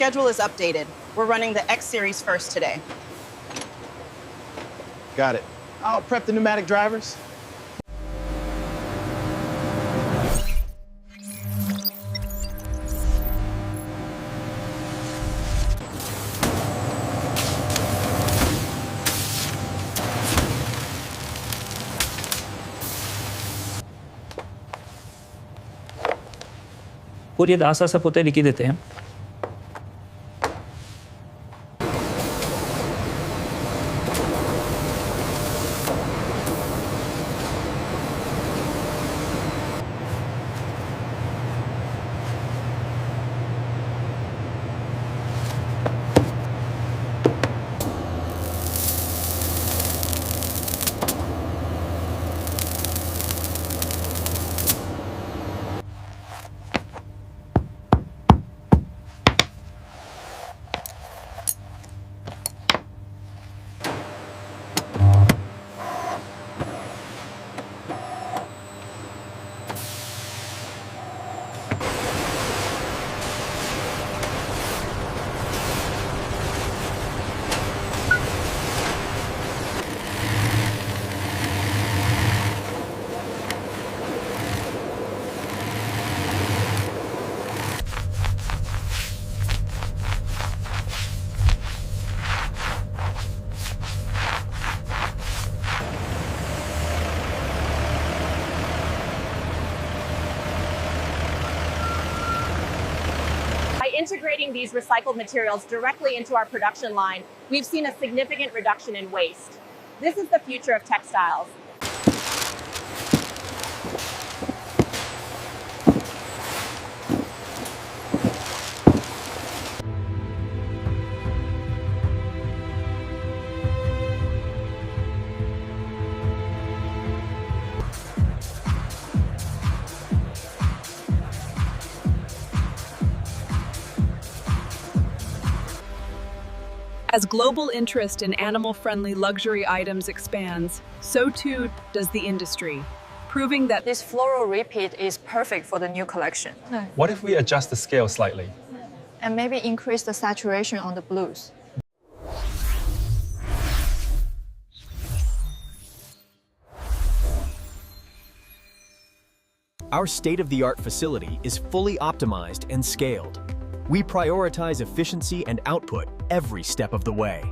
Schedule is updated. We're running the X series first today. Got it. I'll prep the pneumatic drivers. पूरी दासा सब होते लिखी देते हैं. Integrating these recycled materials directly into our production line, we've seen a significant reduction in waste. This is the future of textiles. As global interest in animal-friendly luxury items expands, so too does the industry, proving that This floral repeat is perfect for the new collection. What if we adjust the scale slightly? And maybe increase the saturation on the blues. Our state-of-the-art facility is fully optimized and scaled. We prioritize efficiency and output every step of the way.